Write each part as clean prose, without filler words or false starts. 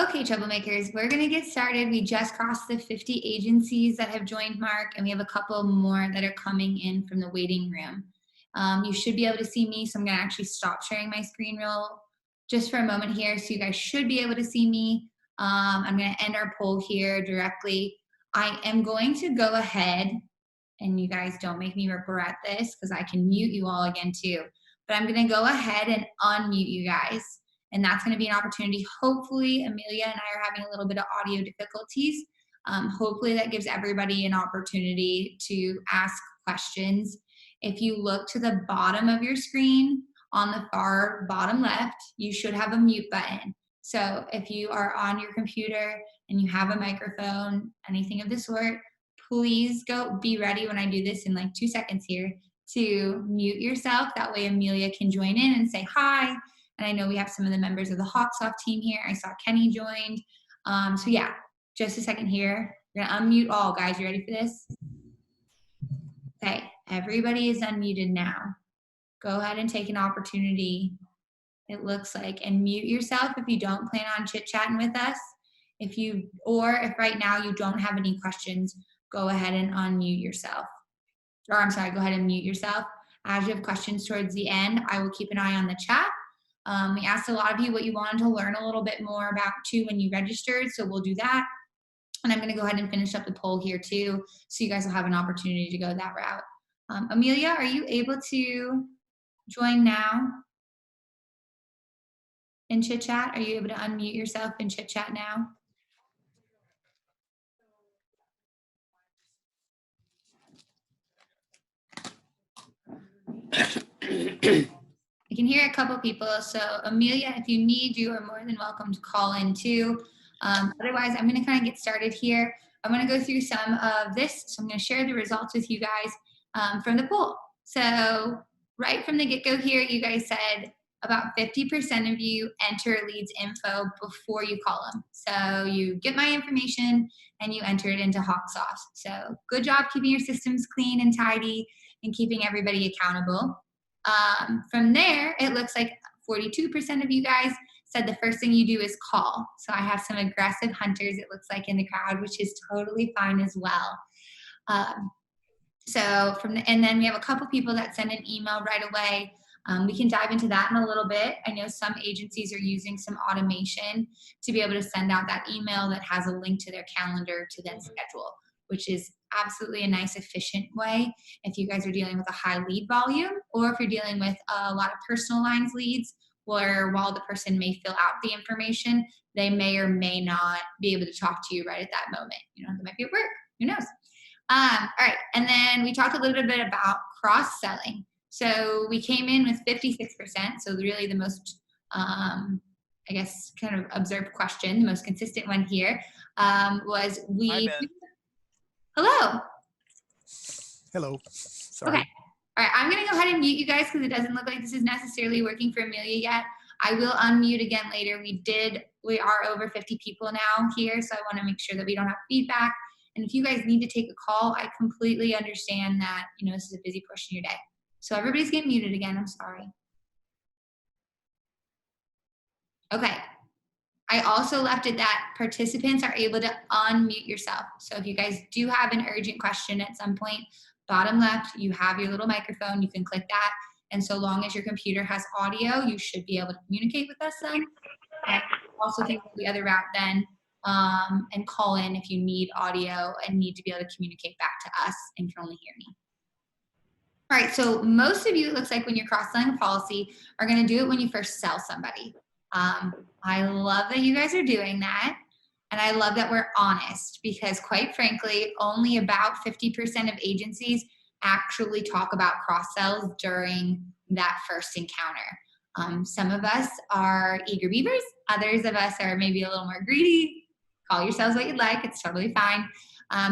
Okay, troublemakers, we're going to get started. We just crossed the 50 agencies that have joined Mark, and we have a couple more that are coming in from the waiting room. You should be able to see me, so I'm going to actually stop sharing my screen just for a moment here, so you guys should be able to see me. I'm going to end our poll here directly. I am going to go ahead, and you guys don't make me regret this because I can mute you all again too, but I'm going to go ahead and unmute you guys. And that's going to be an opportunity. Hopefully, Amelia and I are having a little bit of audio difficulties. Hopefully that gives everybody an opportunity to ask questions. If you look to the bottom of your screen on the far bottom left, you should have a mute button. So if you are on your computer and you have a microphone, anything of the sort, please go be ready when I do this in like 2 seconds here to mute yourself. That way Amelia can join in and say hi. And I know we have some of the members of the Hawksoft team here. I saw Kenny joined. So yeah, just a second here. We're gonna unmute all, guys. You ready for this? Okay, everybody is unmuted now. Go ahead and take an opportunity, it looks like, and mute yourself if you don't plan on chit-chatting with us. If right now you don't have any questions, go ahead and unmute yourself. Or I'm sorry, go ahead and mute yourself. As you have questions towards the end, I will keep an eye on the chat. We asked a lot of you what you wanted to learn a little bit more about too when you registered, so we'll do that. And I'm going to go ahead and finish up the poll here too, so you guys will have an opportunity to go that route. Amelia, are you able to join now in chit chat? Are you able to unmute yourself in chit chat now? I can hear a couple people, so Amelia, if you need, you are more than welcome to call in too. Otherwise, I'm going to kind of get started here. I'm going to go through some of this, so I'm going to share the results with you guys from the poll. So right from the get-go here, you guys said about 50% of you enter leads info before you call them. So you get my information and you enter it into Hawksoft. So good job keeping your systems clean and tidy and keeping everybody accountable. From there, it looks like 42% of you guys said the first thing you do is call. So I have some aggressive hunters, it looks like, in the crowd, which is totally fine as well. And then we have a couple people that send an email right away. We can dive into that in a little bit. I know some agencies are using some automation to be able to send out that email that has a link to their calendar to then schedule, which is absolutely a nice, efficient way if you guys are dealing with a high lead volume, or if you're dealing with a lot of personal lines leads, where while the person may fill out the information, they may or may not be able to talk to you right at that moment. You know, they might be at work, who knows? All right, and then we talked a little bit about cross-selling. So we came in with 56%, so really the most, I guess, kind of observed question, the most consistent one here was Hello. Hello. Sorry. Okay. All right, I'm going to go ahead and mute you guys because it doesn't look like this is necessarily working for Amelia yet. I will unmute again later. We are over 50 people now here, so I want to make sure that we don't have feedback. And if you guys need to take a call, I completely understand that, you know, this is a busy portion of your day. So everybody's getting muted again. I'm sorry. Okay. I also left it that participants are able to unmute yourself. So if you guys do have an urgent question at some point, bottom left, you have your little microphone, you can click that. And so long as your computer has audio, you should be able to communicate with us then. I also think the other route then, and call in if you need audio and need to be able to communicate back to us and can only hear me. All right, so most of you, it looks like when you're cross-selling a policy, are gonna do it when you first sell somebody. I love that you guys are doing that. And I love that we're honest, because quite frankly, only about 50% of agencies actually talk about cross-sells during that first encounter. Some of us are eager beavers. Others of us are maybe a little more greedy. Call yourselves what you'd like. It's totally fine.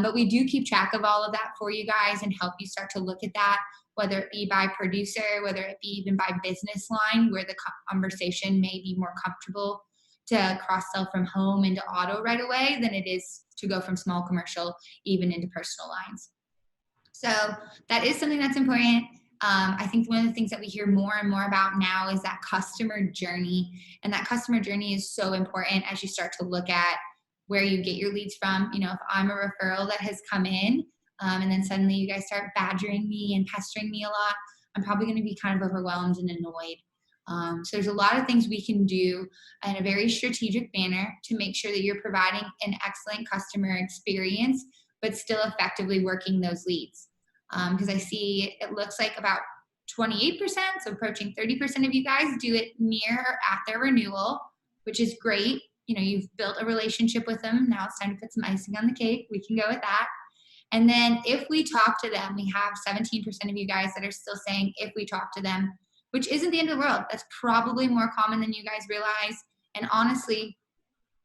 But we do keep track of all of that for you guys and help you start to look at that, whether it be by producer, whether it be even by business line, where the conversation may be more comfortable to cross-sell from home into auto right away than it is to go from small commercial even into personal lines. So that is something that's important. I think one of the things that we hear more and more about now is that customer journey. And that customer journey is so important as you start to look at where you get your leads from. You know, if I'm a referral that has come in, and then suddenly you guys start badgering me and pestering me a lot, I'm probably going to be kind of overwhelmed and annoyed. So there's a lot of things we can do in a very strategic manner to make sure that you're providing an excellent customer experience, but still effectively working those leads. Because I see it looks like about 28%, so approaching 30% of you guys do it near or at their renewal, which is great. You know, you've built a relationship with them. Now it's time to put some icing on the cake. We can go with that. And then if we talk to them, we have 17% of you guys that are still saying if we talk to them, which isn't the end of the world. That's probably more common than you guys realize. And honestly,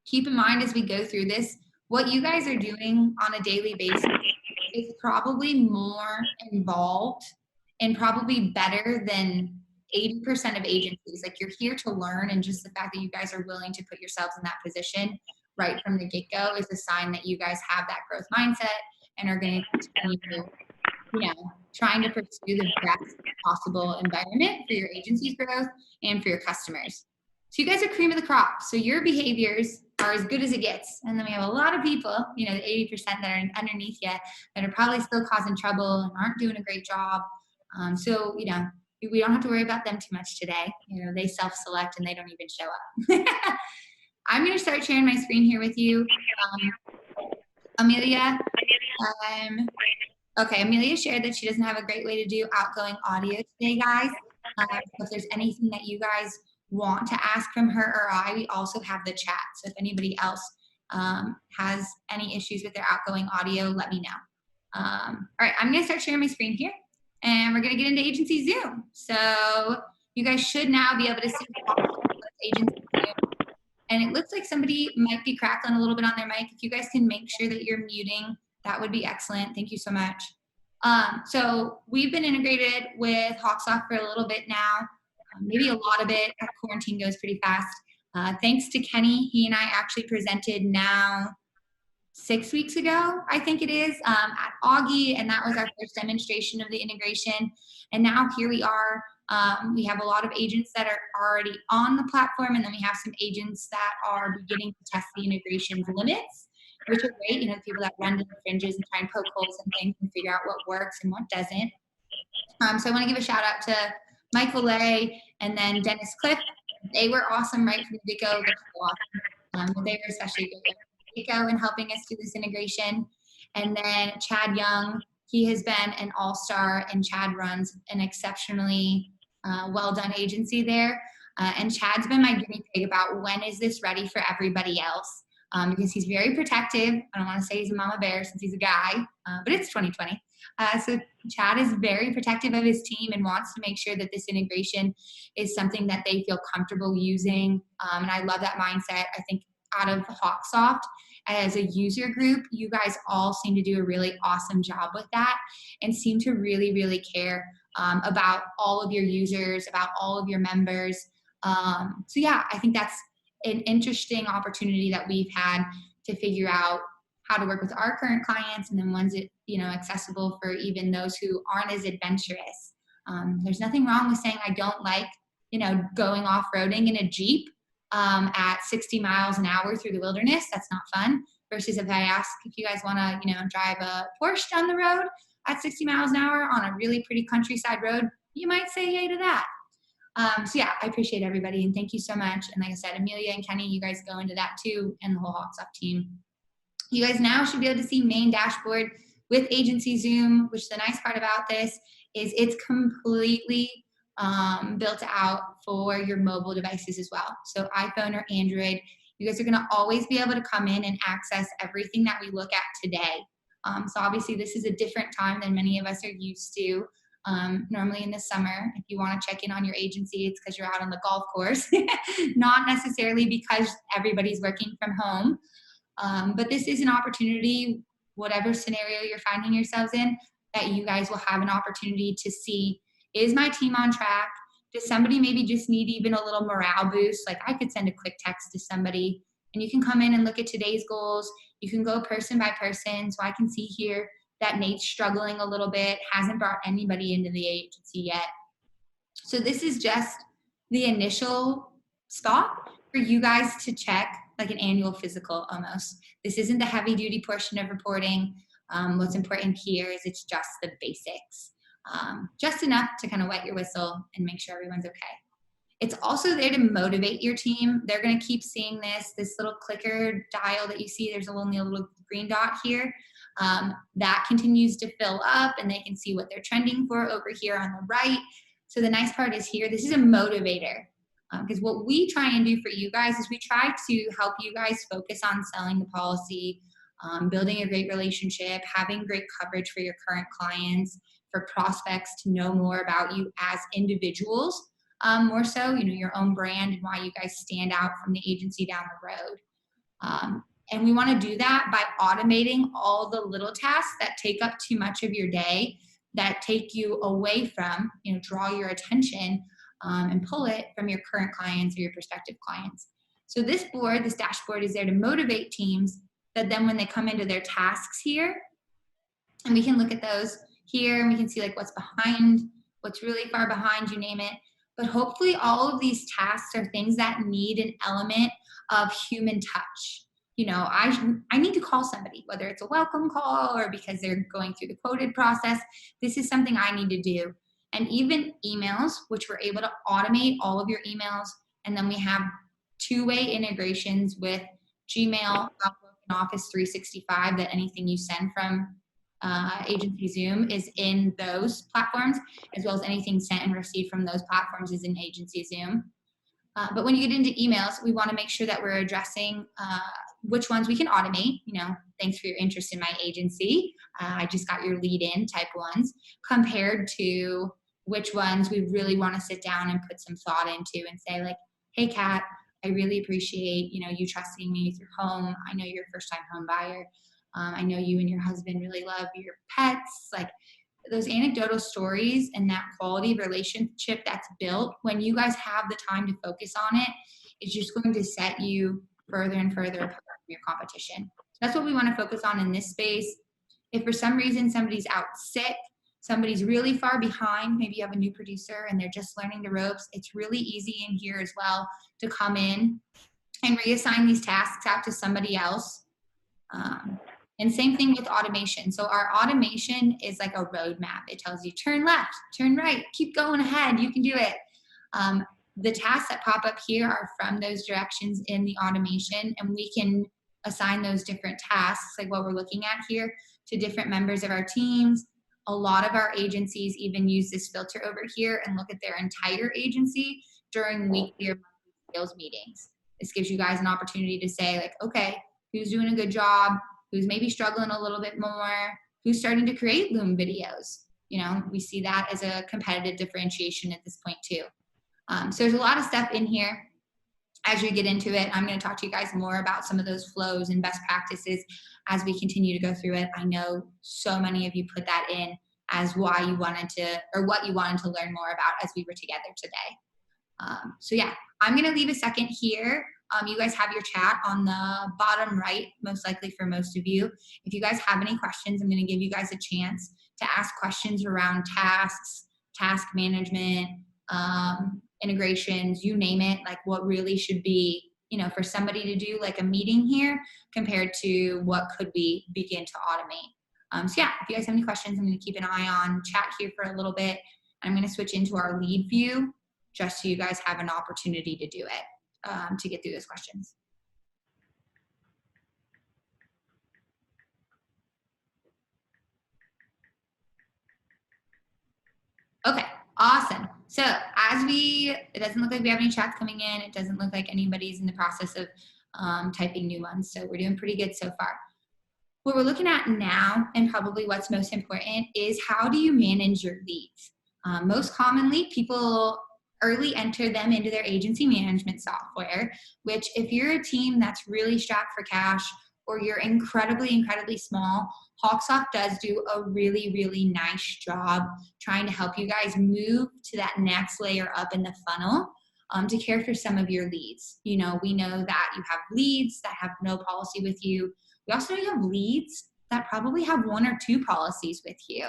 keep in mind as we go through this, what you guys are doing on a daily basis is probably more involved and probably better than 80% of agencies. Like, you're here to learn, and just the fact that you guys are willing to put yourselves in that position right from the get-go is a sign that you guys have that growth mindset and are going to continue, trying to pursue the best possible environment for your agency's growth and for your customers. So you guys are cream of the crop. So your behaviors are as good as it gets. And then we have a lot of people, the 80% that are underneath you that are probably still causing trouble and aren't doing a great job. So we don't have to worry about them too much today. They self-select and they don't even show up. I'm going to start sharing my screen here with you. Amelia, okay, Amelia shared that she doesn't have a great way to do outgoing audio today, guys. So if there's anything that you guys want to ask from her or we also have the chat. So if anybody else has any issues with their outgoing audio, let me know. All right, I'm going to start sharing my screen here, and we're going to get into Agency Zoom. So you guys should now be able to see Agency Zoom. And it looks like somebody might be crackling a little bit on their mic. If you guys can make sure that you're muting, that would be excellent. Thank you so much. So we've been integrated with Hawksoft for a little bit now, maybe a lot of it. Quarantine goes pretty fast. Thanks to Kenny, he and I actually presented now 6 weeks ago, I think it is, at Augie, and that was our first demonstration of the integration. And now here we are. We have a lot of agents that are already on the platform, and then we have some agents that are beginning to test the integration's limits, which are great. People that run to the fringes and try and poke holes and things and figure out what works and what doesn't. So I want to give a shout out to Mike Valet and then Dennis Cliff. They were awesome right from the get-go. They're so awesome. They were especially good from the get-go in helping us do this integration. And then Chad Young, he has been an all-star, and Chad runs an exceptionally well-done agency there. And Chad's been my guinea pig about when is this ready for everybody else. Because he's very protective. I don't want to say he's a mama bear since he's a guy, but it's 2020. So Chad is very protective of his team and wants to make sure that this integration is something that they feel comfortable using. And I love that mindset. I think out of Hawksoft, as a user group, you guys all seem to do a really awesome job with that and seem to really, really care about all of your users, about all of your members. So yeah, I think that's an interesting opportunity that we've had to figure out how to work with our current clients, and then ones that, accessible for even those who aren't as adventurous. There's nothing wrong with saying I don't like, going off-roading in a Jeep at 60 miles an hour through the wilderness. That's not fun. Versus if I ask if you guys want to, drive a Porsche down the road at 60 miles an hour on a really pretty countryside road, you might say yay to that. So yeah, I appreciate everybody, and thank you so much. And like I said, Amelia and Kenny, you guys go into that too, and the whole Hotsoft team. You guys now should be able to see main dashboard with Agency Zoom, which the nice part about this is it's completely built out for your mobile devices as well. So iPhone or Android, you guys are going to always be able to come in and access everything that we look at today. So obviously this is a different time than many of us are used to. Normally in the summer, if you want to check in on your agency, it's because you're out on the golf course, not necessarily because everybody's working from home. But this is an opportunity, whatever scenario you're finding yourselves in, that you guys will have an opportunity to see, is my team on track? Does somebody maybe just need even a little morale boost? Like, I could send a quick text to somebody, and you can come in and look at today's goals. You can go person by person, so I can see here, that Nate's struggling a little bit, hasn't brought anybody into the agency yet. So this is just the initial spot for you guys to check, like an annual physical almost. This isn't the heavy duty portion of reporting. What's important here is it's just the basics, just enough to kind of wet your whistle and make sure everyone's okay. It's also there to motivate your team. They're going to keep seeing this little clicker dial that you see. There's only a little green dot here. That continues to fill up, and they can see what they're trending for over here on the right. So the nice part is here, this is a motivator. Because what we try and do for you guys is we try to help you guys focus on selling the policy, building a great relationship, having great coverage for your current clients, for prospects to know more about you as individuals. More so, your own brand and why you guys stand out from the agency down the road. And we want to do that by automating all the little tasks that take up too much of your day, that take you away from, draw your attention and pull it from your current clients or your prospective clients. So this dashboard is there to motivate teams that then when they come into their tasks here, and we can look at those here and we can see like what's behind, what's really far behind, you name it. But hopefully all of these tasks are things that need an element of human touch. I need to call somebody, whether it's a welcome call or because they're going through the quoted process. This is something I need to do. And even emails, which we're able to automate all of your emails. And then we have two-way integrations with Gmail, Outlook, and Office 365, that anything you send from Agency Zoom is in those platforms, as well as anything sent and received from those platforms is in Agency Zoom. But when you get into emails, we want to make sure that we're addressing which ones we can automate. Thanks for your interest in my agency. I just got your lead in type ones, compared to which ones we really want to sit down and put some thought into and say like, hey, Kat, I really appreciate, you trusting me with your home. I know you're a first-time home buyer. I know you and your husband really love your pets. Like those anecdotal stories and that quality of relationship that's built when you guys have the time to focus on it, is just going to set you further and further apart from your competition. So that's what we want to focus on in this space. If for some reason somebody's out sick, somebody's really far behind, maybe you have a new producer and they're just learning the ropes, it's really easy in here as well to come in and reassign these tasks out to somebody else. And same thing with automation. So our automation is like a roadmap. It tells you turn left, turn right, keep going ahead, you can do it. The tasks that pop up here are from those directions in the automation, and we can assign those different tasks, like what we're looking at here, to different members of our teams. A lot of our agencies even use this filter over here and look at their entire agency during weekly or monthly sales meetings. This gives you guys an opportunity to say like, okay, who's doing a good job? Who's maybe struggling a little bit more? Who's starting to create Loom videos? We see that as a competitive differentiation at this point too. So there's a lot of stuff in here. As you get into it, I'm going to talk to you guys more about some of those flows and best practices as we continue to go through it. I know so many of you put that in as why you wanted to, or what you wanted to learn more about as we were together today. So yeah, I'm going to leave a second here. You guys have your chat on the bottom right, most likely for most of you. If you guys have any questions, I'm going to give you guys a chance to ask questions around tasks, task management, integrations, you name it, like what really should be, for somebody to do like a meeting here compared to what could we begin to automate. So yeah, if you guys have any questions, I'm going to keep an eye on chat here for a little bit. I'm going to switch into our lead view just so you guys have an opportunity to do it, to get through those questions. Okay, awesome. So it doesn't look like we have any chats coming in. It doesn't look like anybody's in the process of typing new ones. So we're doing pretty good so far. What we're looking at now, and probably what's most important, is how do you manage your leads? Most commonly, people early enter them into their agency management software, which if you're a team that's really strapped for cash, or you're incredibly small, Hawksoft does do a really nice job trying to help you guys move to that next layer up in the funnel to care for some of your leads. We know that you have leads that have no policy with you. We also know you have leads that probably have 1 or 2 policies with you.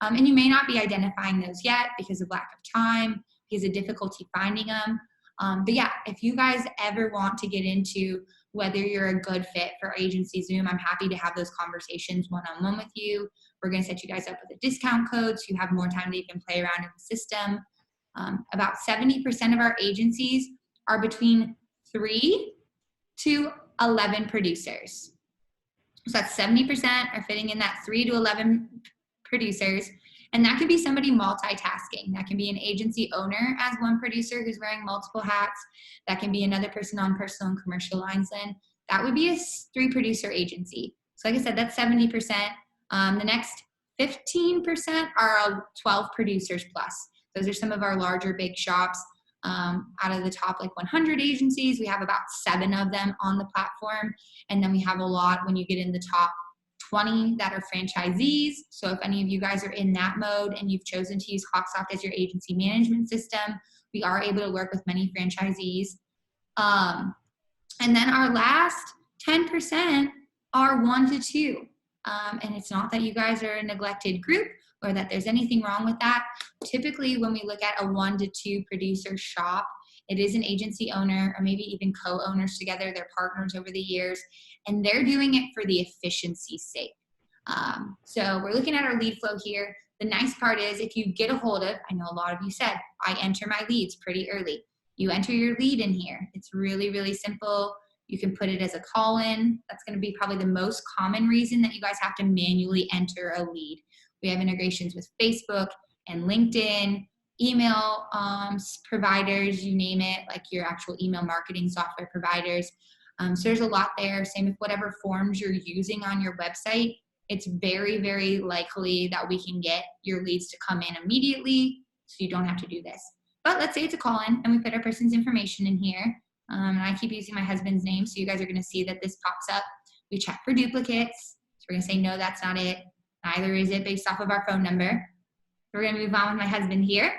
And you may not be identifying those yet because of lack of time, because of difficulty finding them. But yeah, if you guys ever want to get into whether you're a good fit for Agency Zoom, I'm happy to have those conversations one-on-one with you. We're going to set you guys up with a discount code so you have more time to even play around in the system. About 70% of our agencies are between 3 to 11 producers. So that's 70% are fitting in that 3 to 11 producers. And that can be somebody multitasking. That can be an agency owner as one producer who's wearing multiple hats. That can be another person on personal and commercial lines then. That would be a 3-producer agency. So like I said, that's 70%. The next 15% are 12 producers plus. Those are some of our larger big shops. Out of the top like 100 agencies, we have about 7 of them on the platform. And then we have a lot when you get in the top 20 that are franchisees. So if any of you guys are in that mode and you've chosen to use Hawksoft as your agency management system, we are able to work with many franchisees. And then our last 10% are 1 to 2. And it's not that you guys are a neglected group or that there's anything wrong with that. Typically, when we look at a 1 to 2 producer shop, it is an agency owner or maybe even co-owners together. They're partners over the years, and they're doing it for the efficiency's sake. So we're looking at our lead flow here. The nice part is if you get a hold of, I know a lot of you said, I enter my leads pretty early. You enter your lead in here. It's really, really simple. You can put it as a call-in. That's going to be probably the most common reason that you guys have to manually enter a lead. We have integrations with Facebook and LinkedIn, email providers, you name it, like your actual email marketing software providers. So there's a lot there. Same with whatever forms you're using on your website. It's very, very likely that we can get your leads to come in immediately, so you don't have to do this. But let's say it's a call-in and we put our person's information in here. And I keep using my husband's name, so you guys are going to see that this pops up. We check for duplicates. So we're going to say, no, that's not it. Neither is it based off of our phone number. We're going to move on with my husband here.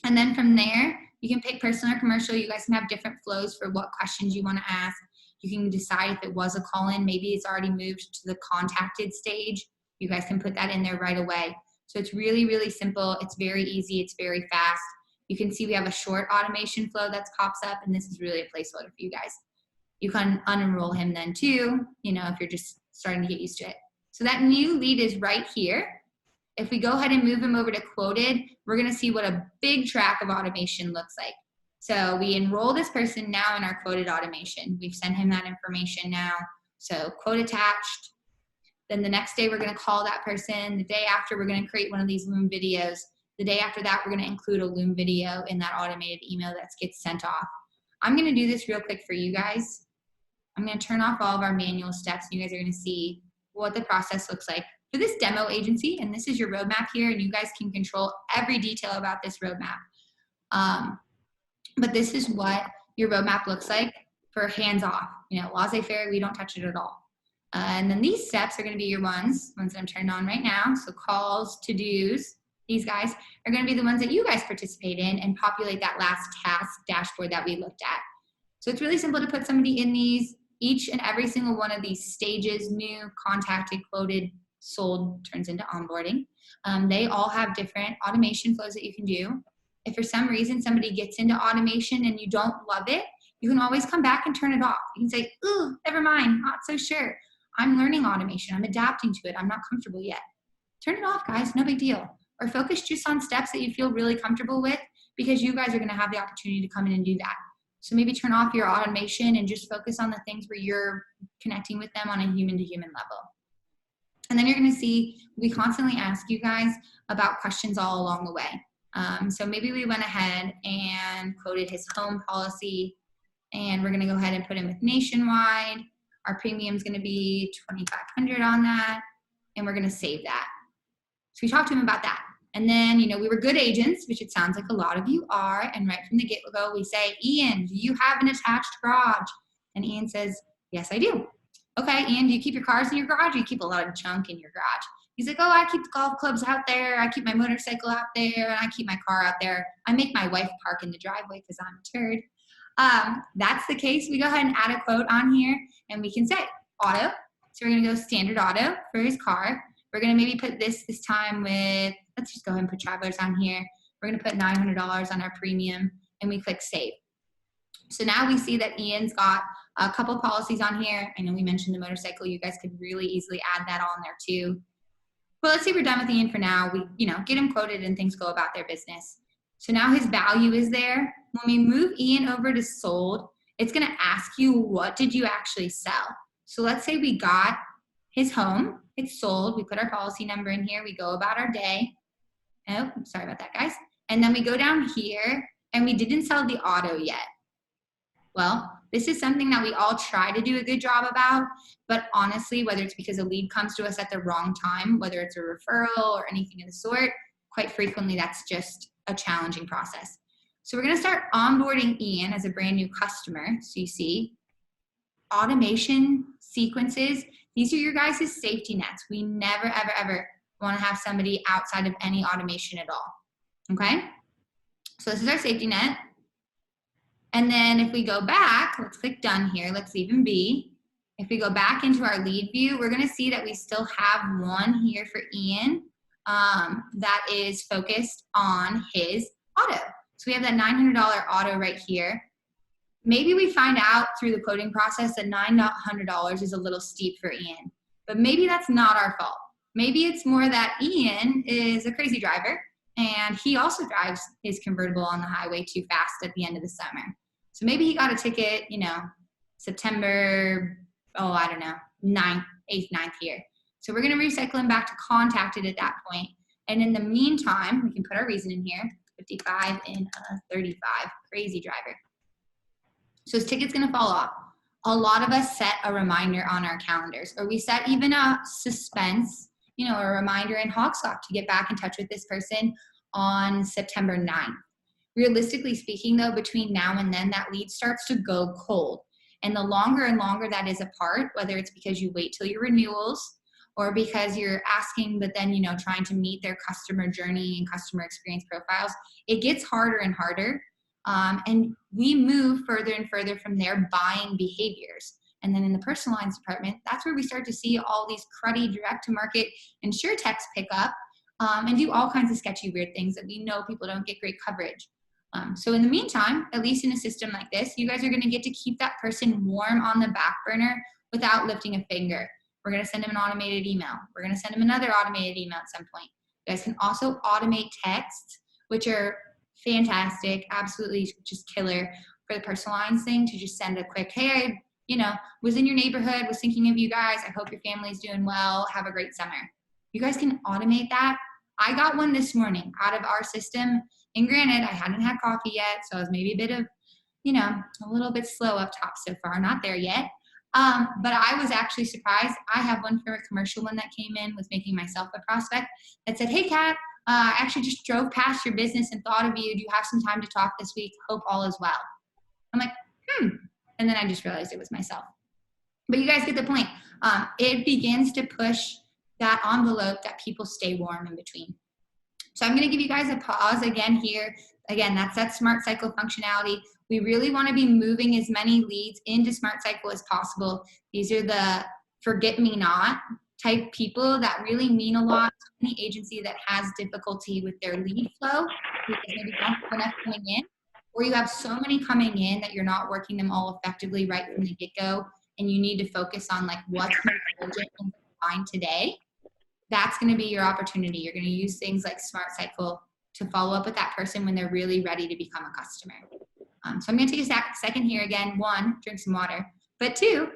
And then from there, you can pick personal or commercial. You guys can have different flows for what questions you want to ask. You can decide if it was a call-in, maybe it's already moved to the contacted stage. You guys can put that in there right away. So it's really, really simple. It's very easy. It's very fast. You can see we have a short automation flow that pops up, and this is really a placeholder for you guys. You can unenroll him then too, if you're just starting to get used to it. So that new lead is right here. If we go ahead and move him over to quoted, we're going to see what a big track of automation looks like. So we enroll this person now in our quoted automation. We've sent him that information now. So quote attached. Then the next day, we're going to call that person. The day after, we're going to create one of these Loom videos. The day after that, we're going to include a Loom video in that automated email that gets sent off. I'm going to do this real quick for you guys. I'm going to turn off all of our manual steps. You guys are going to see what the process looks like for this demo agency. And this is your roadmap here, and you guys can control every detail about this roadmap. But this is what your roadmap looks like for hands-off. Laissez-faire, we don't touch it at all. And then these steps are going to be your ones that I'm turning on right now. So calls, to-dos, these guys are going to be the ones that you guys participate in and populate that last task dashboard that we looked at. So it's really simple to put somebody in these. Each and every single one of these stages, new, contacted, quoted, sold, turns into onboarding. They all have different automation flows that you can do. If for some reason somebody gets into automation and you don't love it, you can always come back and turn it off. You can say, ooh, never mind, not so sure. I'm learning automation. I'm adapting to it. I'm not comfortable yet. Turn it off, guys. No big deal. Or focus just on steps that you feel really comfortable with, because you guys are going to have the opportunity to come in and do that. So maybe turn off your automation and just focus on the things where you're connecting with them on a human-to-human level. And then you're going to see we constantly ask you guys about questions all along the way. So maybe we went ahead and quoted his home policy, and we're going to go ahead and put him with nationwide. Our premium is going to be $2,500 on that, and we're going to save that. So we talked to him about that. And then, we were good agents, which it sounds like a lot of you are. And right from the get-go, we say, Ian, do you have an attached garage? And Ian says, yes, I do. Okay, Ian, do you keep your cars in your garage, or you keep a lot of junk in your garage? He's like, oh, I keep the golf clubs out there. I keep my motorcycle out there. And I keep my car out there. I make my wife park in the driveway because I'm a turd. That's the case. We go ahead and add a quote on here, and we can say, auto, So we're gonna go standard auto for his car. We're gonna maybe put this time with, let's just go ahead and put travelers on here. We're gonna put $900 on our premium and we click save. So now we see that Ian's got a couple policies on here. I know we mentioned the motorcycle. You guys could really easily add that on there too. But let's say we're done with Ian for now. We, get him quoted and things go about their business. So now his value is there. When we move Ian over to sold, it's gonna ask you, what did you actually sell? So let's say we got his home, it's sold. We put our policy number in here. We go about our day. Oh, sorry about that, guys. And then we go down here and we didn't sell the auto yet. Well, this is something that we all try to do a good job about, but honestly, whether it's because a lead comes to us at the wrong time, whether it's a referral or anything of the sort, quite frequently that's just a challenging process. So we're gonna start onboarding Ian as a brand new customer. So you see, automation sequences, these are your guys' safety nets. We never, ever, ever wanna have somebody outside of any automation at all, okay? So this is our safety net. And then if we go back, let's click done here, let's leave him be. If we go back into our lead view, we're gonna see that we still have one here for Ian that is focused on his auto. So we have that $900 auto right here. Maybe we find out through the quoting process that $900 is a little steep for Ian, but maybe that's not our fault. Maybe it's more that Ian is a crazy driver and he also drives his convertible on the highway too fast at the end of the summer. So maybe he got a ticket, September, 9th, 8th, 9th here. So we're gonna recycle him back to contacted at that point. And in the meantime, we can put our reason in here, 55 and 35, crazy driver. So his ticket's gonna fall off. A lot of us set a reminder on our calendars, or we set even a suspense, a reminder in Hawksoft to get back in touch with this person on September 9th. Realistically speaking though, between now and then, that lead starts to go cold. And the longer and longer that is apart, whether it's because you wait till your renewals or because you're asking, but then, trying to meet their customer journey and customer experience profiles, it gets harder and harder. And we move further and further from their buying behaviors. And then in the personal lines department, that's where we start to see all these cruddy direct-to-market insurtechs pick up and do all kinds of sketchy, weird things that we know people don't get great coverage. So in the meantime, at least in a system like this, you guys are gonna get to keep that person warm on the back burner without lifting a finger. We're gonna send them an automated email. We're gonna send them another automated email at some point. You guys can also automate texts, which are fantastic, absolutely just killer for the personal lines thing, to just send a quick, hey, was in your neighborhood, was thinking of you guys. I hope your family's doing well. Have a great summer. You guys can automate that. I got one this morning out of our system. And granted, I hadn't had coffee yet, so I was maybe a bit of, a little bit slow up top so far, not there yet. But I was actually surprised. I have one for a commercial one that came in, was making myself a prospect, that said, hey, Kat, I actually just drove past your business and thought of you. Do you have some time to talk this week? Hope all is well. I'm like, And then I just realized it was myself. But you guys get the point. It begins to push that envelope that people stay warm in between. So I'm gonna give you guys a pause again here. Again, that's that Smart Cycle functionality. We really wanna be moving as many leads into Smart Cycle as possible. These are the forget-me-not type people that really mean a lot to any agency that has difficulty with their lead flow because maybe don't have enough coming in, or you have so many coming in that you're not working them all effectively right from the get-go, and you need to focus on like what's most urgent and find today. That's going to be your opportunity. You're going to use things like Smart Cycle to follow up with that person when they're really ready to become a customer. So I'm going to take a second here again. 1, drink some water. But 2,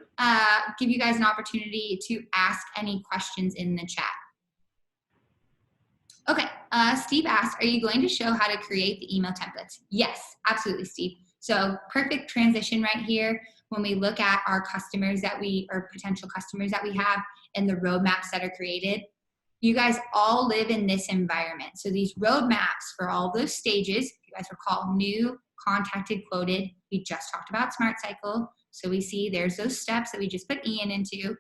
give you guys an opportunity to ask any questions in the chat. Okay, Steve asked, are you going to show how to create the email templates? Yes, absolutely, Steve. So perfect transition right here when we look at our customers or potential customers that we have and the roadmaps that are created. You guys all live in this environment. So these roadmaps for all those stages, if you guys recall, new, contacted, quoted, we just talked about Smart Cycle. So we see there's those steps that we just put Ian into.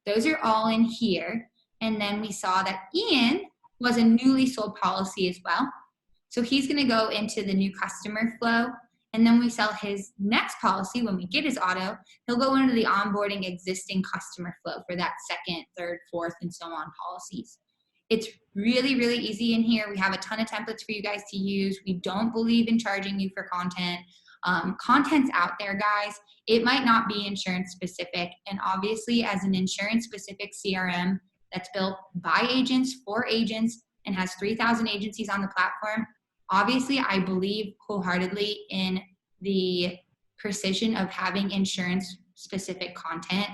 Those are all in here. And then we saw that Ian was a newly sold policy as well. So he's gonna go into the new customer flow. And then we sell his next policy. When we get his auto, he'll go into the onboarding existing customer flow for that second, third, fourth, and so on policies. It's really, really easy in here. We have a ton of templates for you guys to use. We don't believe in charging you for content. Content's out there, guys. It might not be insurance specific. And obviously, as an insurance specific CRM that's built by agents for agents and has 3,000 agencies on the platform, obviously, I believe wholeheartedly in the precision of having insurance specific content.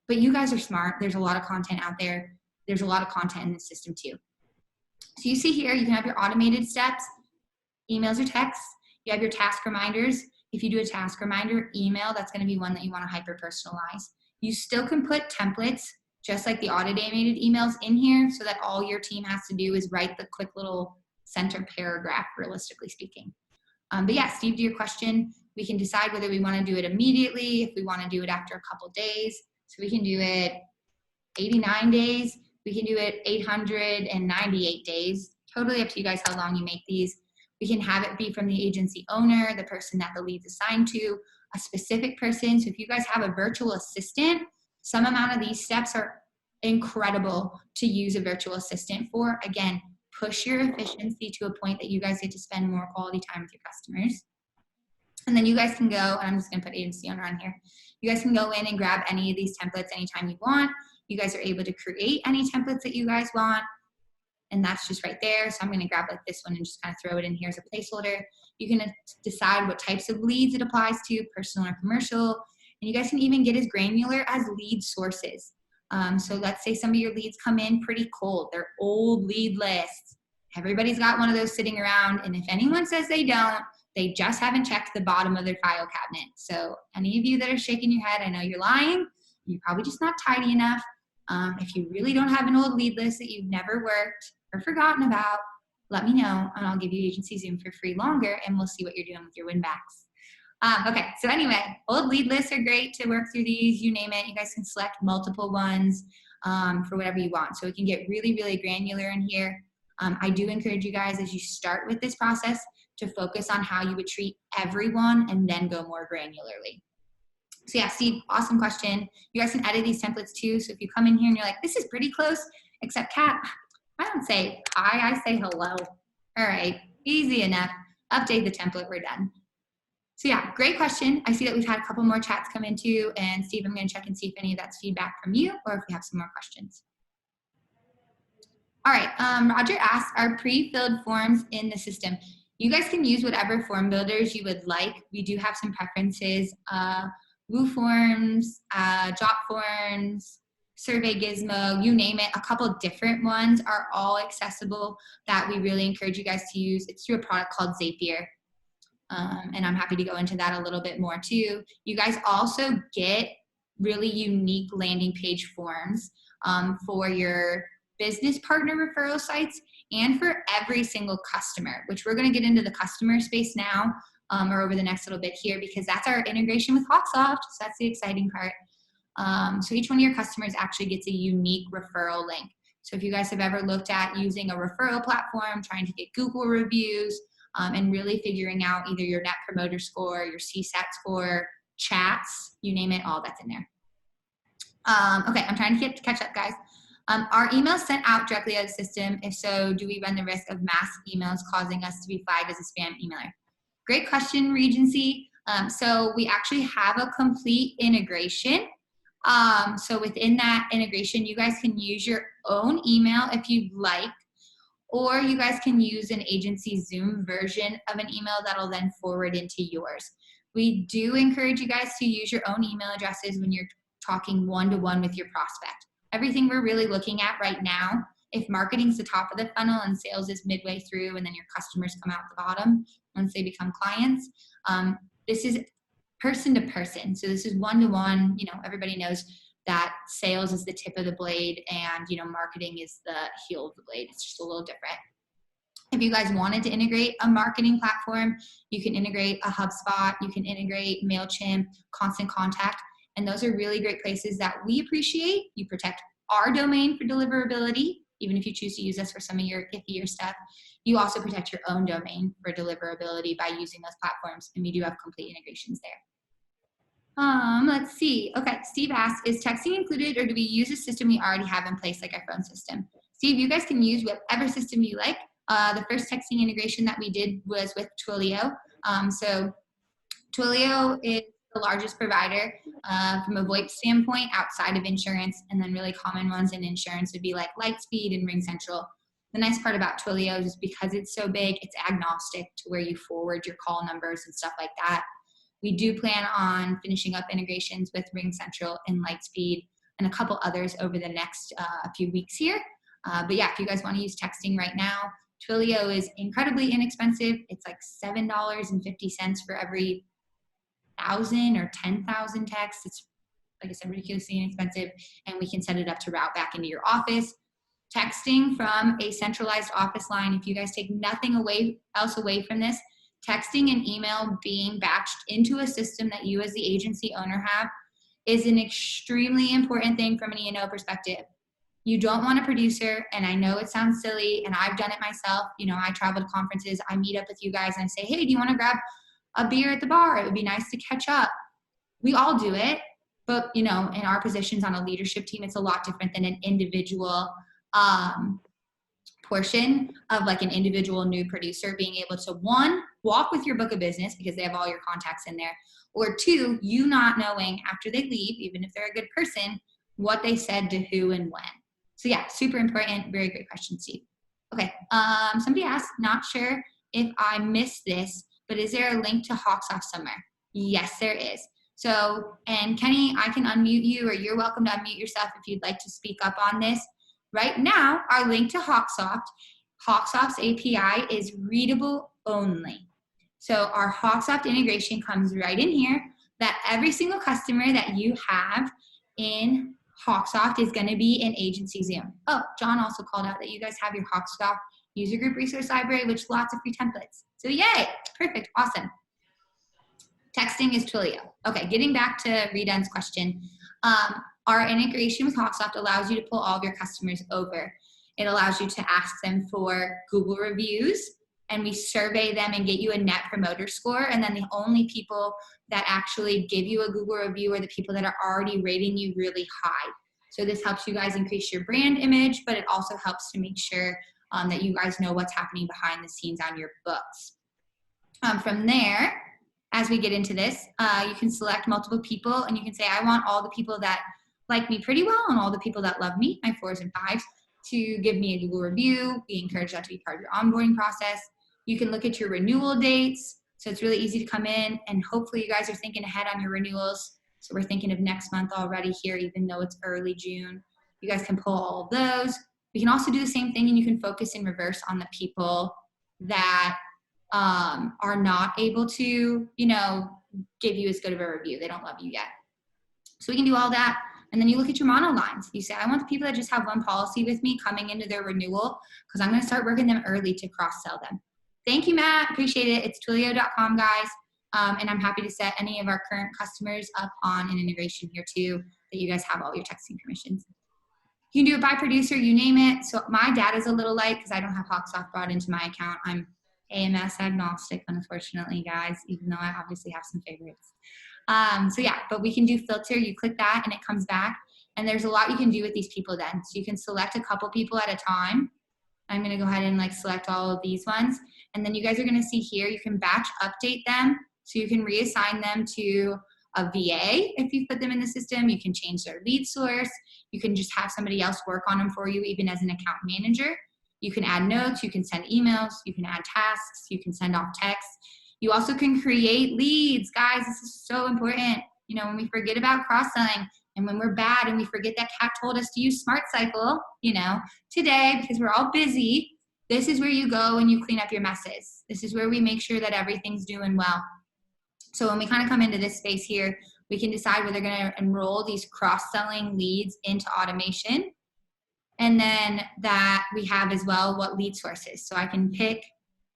But you guys are smart. There's a lot of content out there. There's a lot of content in the system too. So you see here, you can have your automated steps, emails or texts. You have your task reminders. If you do a task reminder email, that's going to be one that you want to hyper personalize. You still can put templates, just like the automated emails, in here so that all your team has to do is write the quick little center paragraph, realistically speaking. But yeah, Steve, to your question, we can decide whether we want to do it immediately, if we want to do it after a couple days. So we can do it 89 days. We can do it 898 days. Totally up to you guys how long you make these. We can have it be from the agency owner, the person that the lead's assigned to, a specific person. So if you guys have a virtual assistant, some amount of these steps are incredible to use a virtual assistant for. Again, push your efficiency to a point that you guys get to spend more quality time with your customers. And then you guys can go, and I'm just going to put agency owner on here. You guys can go in and grab any of these templates anytime you want. You guys are able to create any templates that you guys want. And that's just right there. So I'm going to grab like this one and just kind of throw it in here as a placeholder. You can decide what types of leads it applies to, personal or commercial. And you guys can even get as granular as lead sources. So let's say some of your leads come in pretty cold. They're old lead lists. Everybody's got one of those sitting around. And if anyone says they don't, they just haven't checked the bottom of their file cabinet. So any of you that are shaking your head, I know you're lying. You're probably just not tidy enough. If you really don't have an old lead list that you've never worked or forgotten about, let me know and I'll give you Agency Zoom for free longer and we'll see what you're doing with your win backs. Okay, so anyway, old lead lists are great to work through these, you name it. You guys can select multiple ones for whatever you want. So it can get really, really granular in here. I do encourage you guys as you start with this process to focus on how you would treat everyone and then go more granularly. So yeah, Steve, awesome question. You guys can edit these templates too. So if you come in here and you're like, this is pretty close, except Kat, I don't say hi, I say hello. All right, easy enough. Update the template, we're done. So yeah, great question. I see that we've had a couple more chats come in too. And Steve, I'm gonna check and see if any of that's feedback from you or if we have some more questions. All right, Roger asked, are pre-filled forms in the system? You guys can use whatever form builders you would like. We do have some preferences. Woo forms, Jot forms, Survey Gizmo, you name it, a couple different ones are all accessible that we really encourage you guys to use. It's through a product called Zapier. And I'm happy to go into that a little bit more too. You guys also get really unique landing page forms for your business partner referral sites and for every single customer, which we're going to get into the customer space now or over the next little bit here because that's our integration with Hawksoft. So that's the exciting part. So each one of your customers actually gets a unique referral link. So if you guys have ever looked at using a referral platform, trying to get Google reviews, and really figuring out either your net promoter score, your CSAT score, chats, you name it, all that's in there. Okay, I'm trying to catch up, guys. Are emails sent out directly out of the system? If so, do we run the risk of mass emails causing us to be flagged as a spam emailer? Great question, Regency. So we actually have a complete integration. So within that integration, you guys can use your own email if you'd like, or you guys can use an agency Zoom version of an email that'll then forward into yours. We do encourage you guys to use your own email addresses when you're talking one-to-one with your prospect. Everything we're really looking at right now, if marketing's the top of the funnel and sales is midway through and then your customers come out the bottom once they become clients, this is person to person. So this is one-to-one, you know, everybody knows that sales is the tip of the blade and, you know, marketing is the heel of the blade. It's just a little different. If you guys wanted to integrate a marketing platform, you can integrate a HubSpot, you can integrate MailChimp, Constant Contact, and those are really great places that we appreciate. You protect our domain for deliverability, even if you choose to use us for some of your iffier stuff. You also protect your own domain for deliverability by using those platforms, and we do have complete integrations there. Let's see. Okay, Steve asked, is texting included, or do we use a system we already have in place, like our phone system? Steve, you guys can use whatever system you like. The first texting integration that we did was with Twilio. So Twilio is the largest provider from a VoIP standpoint outside of insurance, and then really common ones in insurance would be like Lightspeed and RingCentral. The nice part about Twilio is because it's so big, it's agnostic to where you forward your call numbers and stuff like that. We do plan on finishing up integrations with RingCentral and Lightspeed and a couple others over the next few weeks here. But yeah, if you guys want to use texting right now, Twilio is incredibly inexpensive. It's like $7.50 for every 1,000 or 10,000 texts. It's, like I said, ridiculously inexpensive, and we can set it up to route back into your office. Texting from a centralized office line, if you guys take nothing else away from this, texting and email being batched into a system that you as the agency owner have is an extremely important thing from an E&O perspective. You don't want a producer, and I know it sounds silly, and I've done it myself. You know, I travel to conferences, I meet up with you guys, and I say, hey, do you want to grab a beer at the bar? It would be nice to catch up. We all do it, but, you know, in our positions on a leadership team, it's a lot different than an individual portion of like an individual new producer being able to, one, walk with your book of business because they have all your contacts in there, or two, you not knowing after they leave, even if they're a good person, what they said to who and when. So yeah, super important. Very great question, Steve. Okay, somebody asked, not sure if I missed this, but is there a link to Hawksoft somewhere? Yes, there is. So, and Kenny, I can unmute you, or you're welcome to unmute yourself if you'd like to speak up on this. Right now, our link to Hawksoft's API is readable only. So our Hawksoft integration comes right in here, that every single customer that you have in Hawksoft is going to be an agency Zoom. Oh, John also called out that you guys have your Hawksoft user group resource library, which lots of free templates. So yay, perfect, awesome. Texting is Twilio. Okay, getting back to Reden's question. Our integration with Hawksoft allows you to pull all of your customers over. It allows you to ask them for Google reviews, and we survey them and get you a net promoter score. And then the only people that actually give you a Google review are the people that are already rating you really high. So this helps you guys increase your brand image, but it also helps to make sure that you guys know what's happening behind the scenes on your books. From there, as we get into this, you can select multiple people, and you can say, I want all the people that like me pretty well and all the people that love me, my 4s and 5s, to give me a Google review. We encourage that to be part of your onboarding process. You can look at your renewal dates. So it's really easy to come in, and hopefully you guys are thinking ahead on your renewals. So we're thinking of next month already here, even though it's early June. You guys can pull all of those. We can also do the same thing, and you can focus in reverse on the people that are not able to, you know, give you as good of a review. They don't love you yet. So we can do all that. And then you look at your mono lines. You say, I want the people that just have one policy with me coming into their renewal, because I'm going to start working them early to cross-sell them. Thank you, Matt. Appreciate it. It's Twilio.com, guys. And I'm happy to set any of our current customers up on an integration here too, that you guys have all your texting permissions. You can do it by producer, you name it. So my data is a little light because I don't have Hawksoft brought into my account. I'm AMS agnostic, unfortunately, guys, even though I obviously have some favorites. So yeah, but we can do filter. You click that and it comes back. And there's a lot you can do with these people then. So you can select a couple people at a time. I'm going to go ahead and like select all of these ones. And then you guys are going to see here, you can batch update them. So you can reassign them to a VA if you put them in the system. You can change their lead source. You can just have somebody else work on them for you, even as an account manager. You can add notes. You can send emails. You can add tasks. You can send off texts. You also can create leads. Guys, this is so important. You know, when we forget about cross-selling and when we're bad and we forget that Kat told us to use Smart Cycle, you know, today, because we're all busy, this is where you go and you clean up your messes. This is where we make sure that everything's doing well. So when we kind of come into this space here, we can decide whether they're going to enroll these cross-selling leads into automation. And then that we have as well what lead sources. So I can pick,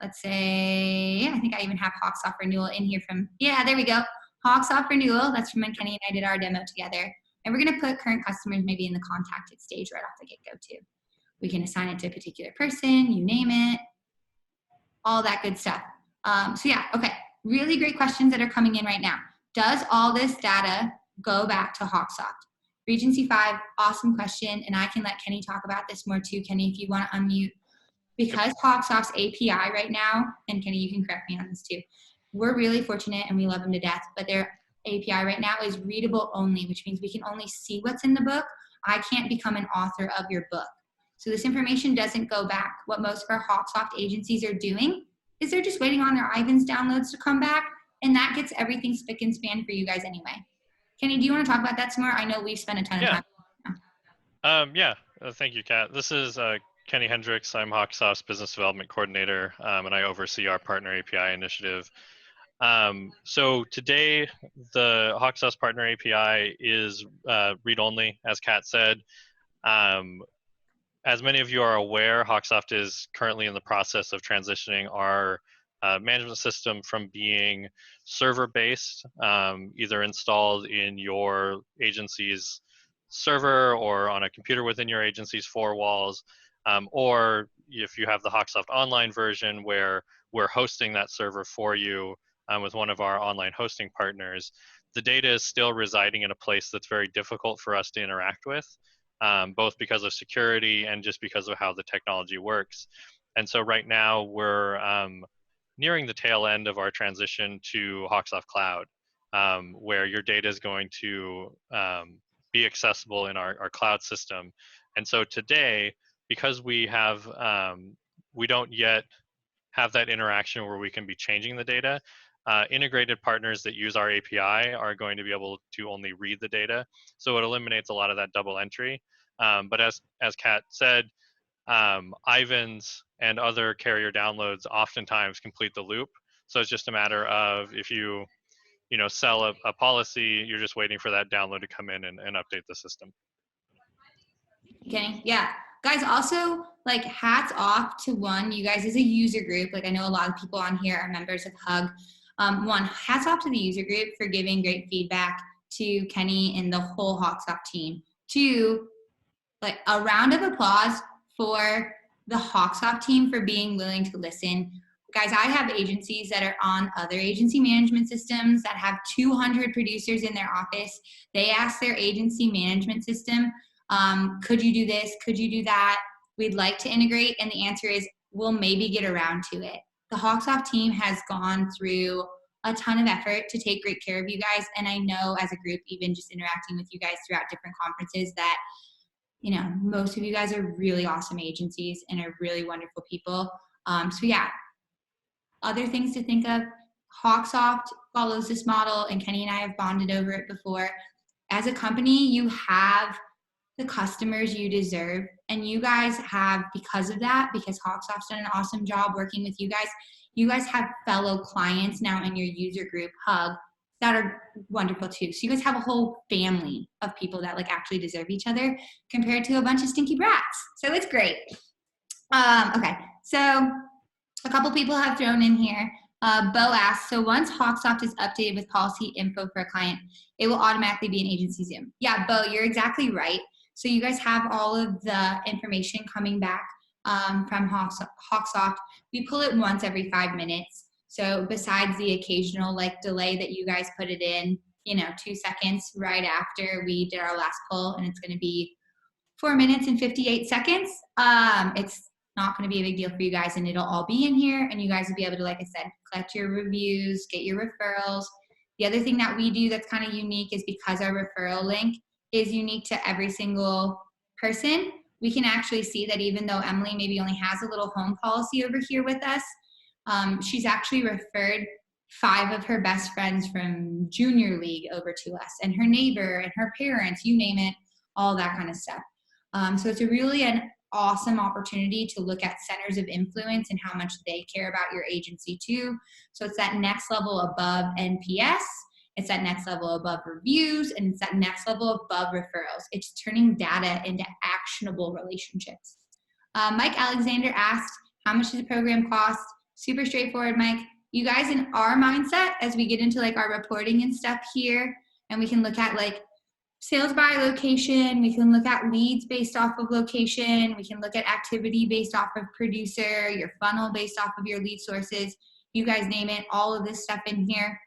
let's say, I think I even have Hawksoft renewal in here from, yeah, there we go. Hawksoft renewal, that's from when Kenny and I did our demo together. And we're going to put current customers maybe in the contacted stage right off the get-go too. We can assign it to a particular person, you name it, all that good stuff. So yeah, okay, really great questions that are coming in right now. Does all this data go back to Hawksoft? Regency 5, awesome question, and I can let Kenny talk about this more too. Kenny, if you want to unmute. Because Hawksoft's API right now, and Kenny, you can correct me on this too, we're really fortunate and we love them to death, but their API right now is readable only, which means we can only see what's in the book. I can't become an author of your book. So this information doesn't go back. What most of our Hawksoft agencies are doing is they're just waiting on their Ivans downloads to come back, and that gets everything spick and span for you guys anyway. Kenny, do you want to talk about that some more? I know we've spent a ton of time. Thank you, Kat. This is Kenny Hendricks. I'm Hawksoft's Business Development Coordinator, and I oversee our Partner API initiative. So today, the Hawksoft Partner API is read-only, as Kat said. As many of you are aware, Hawksoft is currently in the process of transitioning our management system from being server-based, either installed in your agency's server or on a computer within your agency's four walls, or if you have the Hawksoft online version where we're hosting that server for you with one of our online hosting partners, the data is still residing in a place that's very difficult for us to interact with, both because of security and just because of how the technology works. And so right now we're nearing the tail end of our transition to Hawksoft Cloud, where your data is going to be accessible in our cloud system. And so today, because we don't yet have that interaction where we can be changing the data, integrated partners that use our API are going to be able to only read the data. So it eliminates a lot of that double entry. But as Kat said, Ivans and other carrier downloads oftentimes complete the loop. So it's just a matter of if you sell a policy, you're just waiting for that download to come in and update the system. Okay, yeah. Guys, also, like, hats off to you guys as a user group. Like, I know a lot of people on here are members of Hug. One, hats off to the user group for giving great feedback to Kenny and the whole Hawksoft team. Two, like, a round of applause for the Hawksoft team for being willing to listen. Guys, I have agencies that are on other agency management systems that have 200 producers in their office. They ask their agency management system, could you do this? Could you do that? We'd like to integrate. And the answer is, we'll maybe get around to it. The Hawksoft team has gone through a ton of effort to take great care of you guys. And I know as a group, even just interacting with you guys throughout different conferences, that most of you guys are really awesome agencies and are really wonderful people. So yeah, other things to think of, Hawksoft follows this model, and Kenny and I have bonded over it before. As a company, you have the customers you deserve, and you guys have, because of that, because Hawksoft's done an awesome job working with you guys have fellow clients now in your user group, Hug, that are wonderful too. So you guys have a whole family of people that like actually deserve each other compared to a bunch of stinky brats. So it's great. Okay, so a couple people have thrown in here. Bo asked, so once Hawksoft is updated with policy info for a client, it will automatically be an agency Zoom. Yeah, Bo, you're exactly right. So you guys have all of the information coming back from Hawksoft. We pull it once every 5 minutes. So besides the occasional delay that you guys put it in, 2 seconds right after we did our last pull, and it's going to be 4 minutes and 58 seconds. It's not going to be a big deal for you guys, and it'll all be in here, and you guys will be able to, like I said, collect your reviews, get your referrals. The other thing that we do that's kind of unique is because our referral link is unique to every single person, we can actually see that even though Emily maybe only has a little home policy over here with us, she's actually referred 5 of her best friends from junior league over to us, and her neighbor and her parents, you name it, all that kind of stuff. So it's really an awesome opportunity to look at centers of influence and how much they care about your agency too. So it's that next level above NPS, it's that next level above reviews, and it's that next level above referrals. It's turning data into actionable relationships. Mike Alexander asked, how much does the program cost? Super straightforward, Mike. You guys, in our mindset, as we get into our reporting and stuff here, and we can look at sales by location. We can look at leads based off of location. We can look at activity based off of producer, your funnel based off of your lead sources. You guys name it, all of this stuff in here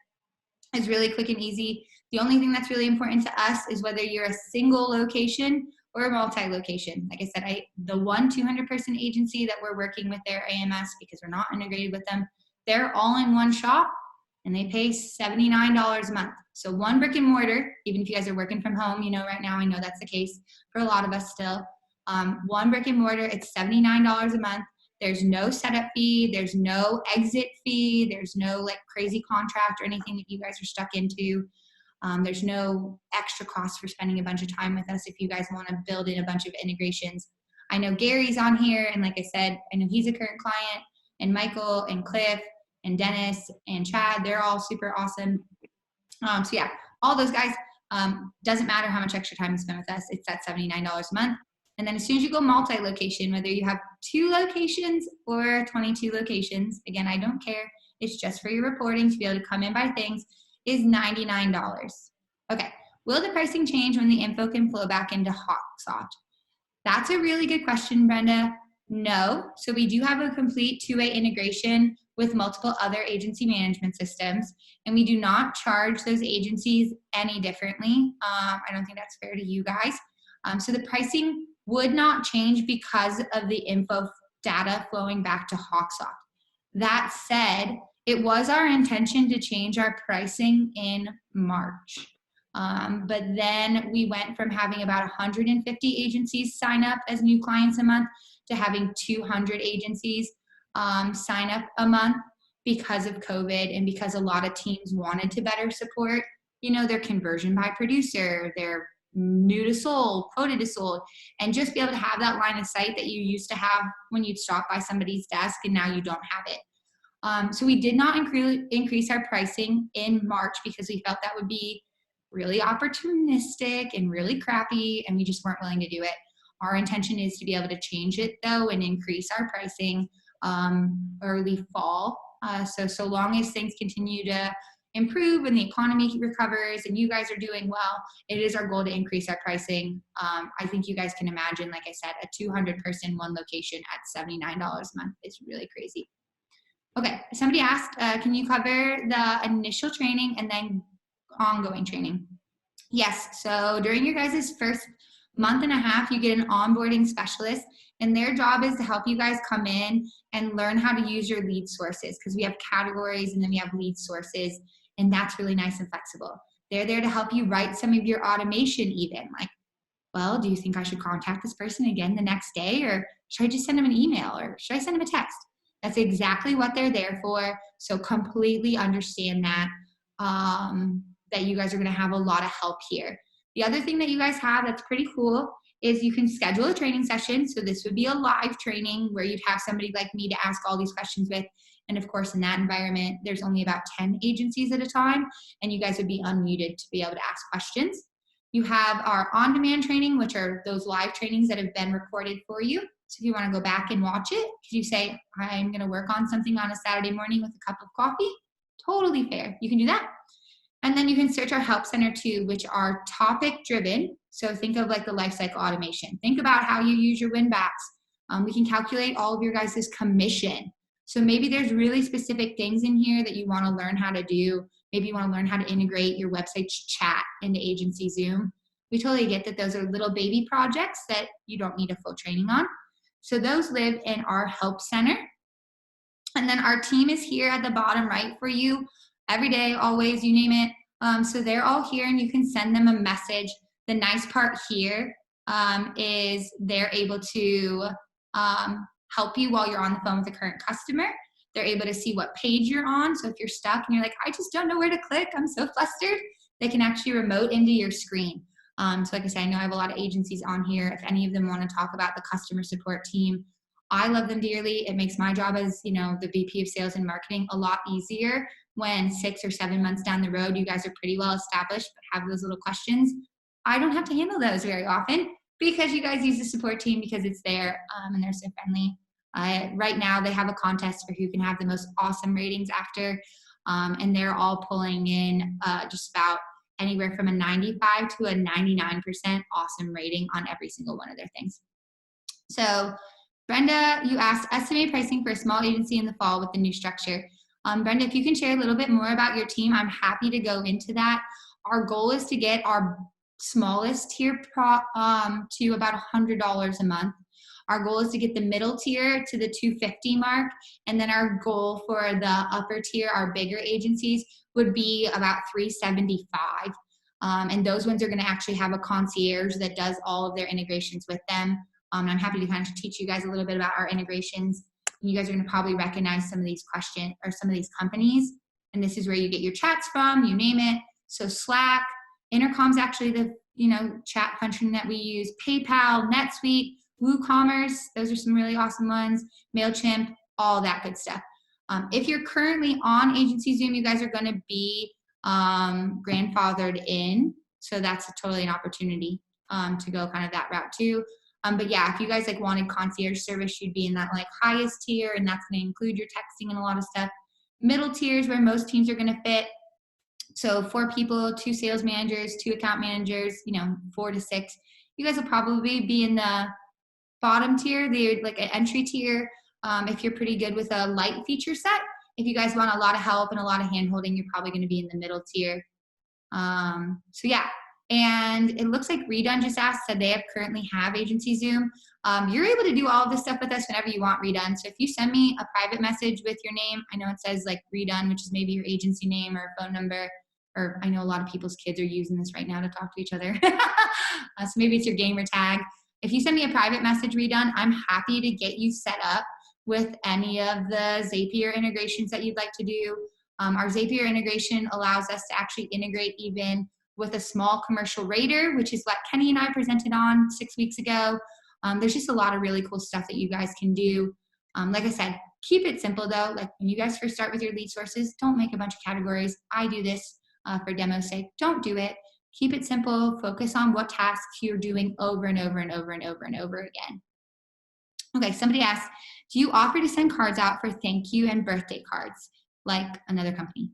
is really quick and easy. The only thing that's really important to us is whether you're a single location or a multi-location. Like I said, the 200-person agency that we're working with their AMS, because we're not integrated with them, they're all in one shop and they pay $79 a month. So one brick and mortar, even if you guys are working from home, you know, right now, I know that's the case for a lot of us still. One brick and mortar, it's $79 a month. There's no setup fee. There's no exit fee. There's no like crazy contract or anything that you guys are stuck into. There's no extra cost for spending a bunch of time with us if you guys want to build in a bunch of integrations. I know Gary's on here, and like I said, I know he's a current client, and Michael and Cliff and Dennis and Chad, they're all super awesome. So yeah, all those guys, doesn't matter how much extra time you spend with us, it's at $79 a month. And then as soon as you go multi-location, whether you have 2 locations or 22 locations, again, I don't care. It's just for your reporting to be able to come in by things, is $99. Okay, will the pricing change when the info can flow back into Hawksoft? That's a really good question, Brenda. No, so we do have a complete two-way integration with multiple other agency management systems, and we do not charge those agencies any differently. I don't think that's fair to you guys. So the pricing would not change because of the info data flowing back to Hawksoft. That said, it was our intention to change our pricing in March. But then we went from having about 150 agencies sign up as new clients a month to having 200 agencies sign up a month because of COVID and because a lot of teams wanted to better support, you know, their conversion by producer, their new to sold, quoted to sold, and just be able to have that line of sight that you used to have when you'd stop by somebody's desk and now you don't have it. So we did not increase our pricing in March because we felt that would be really opportunistic and really crappy, and we just weren't willing to do it. Our intention is to be able to change it though and increase our pricing early fall. So long as things continue to improve and the economy recovers and you guys are doing well, it is our goal to increase our pricing. I think you guys can imagine, like I said, a 200-person one location at $79 a month is really crazy. Okay, somebody asked, can you cover the initial training and then ongoing training? Yes, so during your guys' first month and a half, you get an onboarding specialist, and their job is to help you guys come in and learn how to use your lead sources, because we have categories and then we have lead sources, and that's really nice and flexible. They're there to help you write some of your automation even, like, well, do you think I should contact this person again the next day, or should I just send them an email, or should I send them a text? That's exactly what they're there for. So completely understand that, that you guys are going to have a lot of help here. The other thing that you guys have that's pretty cool is you can schedule a training session. So this would be a live training where you'd have somebody like me to ask all these questions with. And of course, in that environment, there's only about 10 agencies at a time, and you guys would be unmuted to be able to ask questions. You have our on-demand training, which are those live trainings that have been recorded for you. So if you want to go back and watch it, because you say, I'm going to work on something on a Saturday morning with a cup of coffee, totally fair. You can do that. And then you can search our help center too, which are topic driven. So think of like the lifecycle automation. Think about how you use your win backs. We can calculate all of your guys' commission. So maybe there's really specific things in here that you want to learn how to do. Maybe you want to learn how to integrate your website's chat into Agency Zoom. We totally get that those are little baby projects that you don't need a full training on. So those live in our help center. And then our team is here at the bottom right for you every day, always, you name it. So they're all here and you can send them a message. The nice part here is they're able to help you while you're on the phone with a current customer. They're able to see what page you're on. So if you're stuck and you're like, I just don't know where to click, I'm so flustered, they can actually remote into your screen. So like I said, I know I have a lot of agencies on here. If any of them want to talk about the customer support team, I love them dearly. It makes my job as, you know, the VP of sales and marketing a lot easier when 6 or 7 months down the road, you guys are pretty well established, but have those little questions. I don't have to handle those very often because you guys use the support team because it's there and they're so friendly. Right now they have a contest for who can have the most awesome ratings after, and they're all pulling in just about anywhere from a 95 to a 99% awesome rating on every single one of their things. So Brenda, you asked estimated pricing for a small agency in the fall with the new structure. Brenda, if you can share a little bit more about your team, I'm happy to go into that. Our goal is to get our smallest tier to about $100 a month. Our goal is to get the middle tier to the $250 mark, and then our goal for the upper tier, our bigger agencies, would be about $375. And those ones are going to actually have a concierge that does all of their integrations with them. I'm happy to kind of teach you guys a little bit about our integrations. You guys are going to probably recognize some of these questions or some of these companies. And this is where you get your chats from, you name it. So Slack, Intercom's actually the chat function that we use. PayPal, NetSuite, WooCommerce, those are some really awesome ones. MailChimp, all that good stuff. If you're currently on Agency Zoom, you guys are going to be grandfathered in. So that's totally an opportunity to go kind of that route too. But yeah, if you guys like wanted concierge service, you'd be in that like highest tier, and that's going to include your texting and a lot of stuff. Middle tiers where most teams are going to fit. So 4 people, 2 sales managers, 2 account managers, 4 to 6. You guys will probably be in the bottom tier, like an entry tier. If you're pretty good with a light feature set. If you guys want a lot of help and a lot of hand holding, you're probably going to be in the middle tier. So yeah. And it looks like Redone just asked, said they currently have Agency Zoom. You're able to do all of this stuff with us whenever you want, Redone. So if you send me a private message with your name, I know it says like Redone, which is maybe your agency name or phone number, or I know a lot of people's kids are using this right now to talk to each other. So maybe it's your gamer tag. If you send me a private message, Redone, I'm happy to get you set up with any of the Zapier integrations that you'd like to do. Our Zapier integration allows us to actually integrate even with a small commercial rater, which is what Kenny and I presented on 6 weeks ago. There's just a lot of really cool stuff that you guys can do. Like I said, keep it simple though. Like when you guys first start with your lead sources, don't make a bunch of categories. I do this for demo's sake. Don't do it. Keep it simple. Focus on what tasks you're doing over and over and over and over and over again. Okay, somebody asked, do you offer to send cards out for thank you and birthday cards like another company?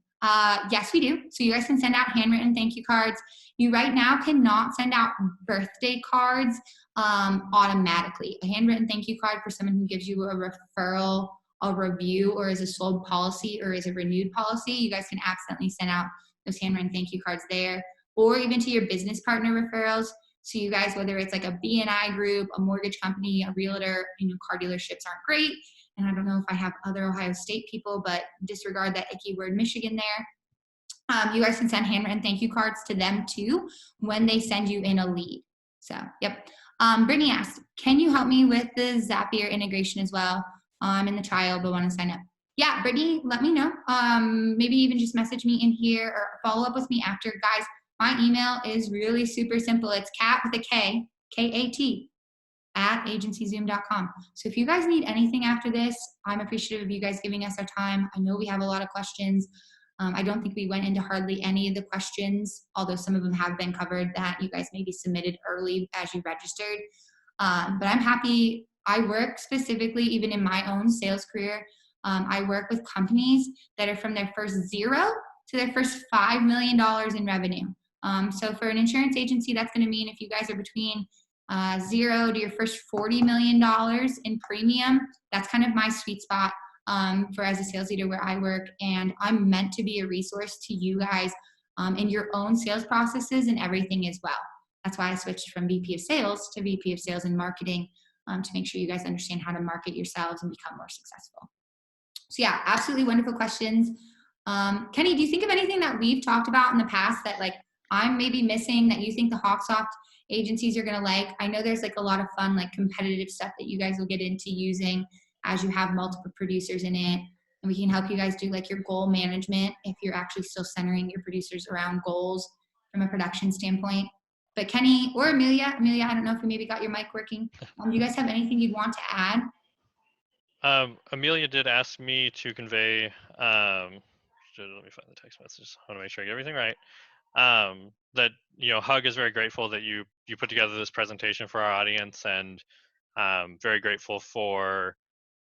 Yes, we do. So you guys can send out handwritten thank you cards. You right now cannot send out birthday cards automatically. A handwritten thank you card for someone who gives you a referral, a review, or is a sold policy or is a renewed policy, you guys can accidentally send out those handwritten thank you cards there, or even to your business partner referrals. So you guys, whether it's like a BNI group, a mortgage company, a realtor, car dealerships aren't great. And I don't know if I have other Ohio State people, but disregard that icky word Michigan there. You guys can send handwritten thank you cards to them too when they send you in a lead. So, yep. Brittany asked, can you help me with the Zapier integration as well? I'm in the trial, but want to sign up. Yeah, Brittany, let me know. Maybe even just message me in here or follow up with me after. Guys, my email is really super simple. It's cat with a K, K-A-T, @agencyzoom.com. So if you guys need anything after this, I'm appreciative of you guys giving us our time. I know we have a lot of questions. I don't think we went into hardly any of the questions, although some of them have been covered that you guys maybe submitted early as you registered. But I'm happy. I work specifically, even in my own sales career, I work with companies that are from their first 0 to their first $5 million in revenue. So for an insurance agency, that's going to mean if you guys are between 0 to your first $40 million in premium, that's kind of my sweet spot for as a sales leader where I work. And I'm meant to be a resource to you guys in your own sales processes and everything as well. That's why I switched from VP of sales to VP of sales and marketing to make sure you guys understand how to market yourselves and become more successful. So yeah, absolutely wonderful questions. Kenny, do you think of anything that we've talked about in the past that like I'm maybe missing that you think the Hawksoft agencies are going to like? I know there's like a lot of fun, like competitive stuff that you guys will get into using as you have multiple producers in it. And we can help you guys do like your goal management if you're actually still centering your producers around goals from a production standpoint. But Kenny or Amelia, I don't know if you maybe got your mic working. Do you guys have anything you'd want to add? Amelia did ask me to convey, let me find the text message. I want to make sure I get everything right. That, Hug is very grateful that you put together this presentation for our audience, and very grateful for,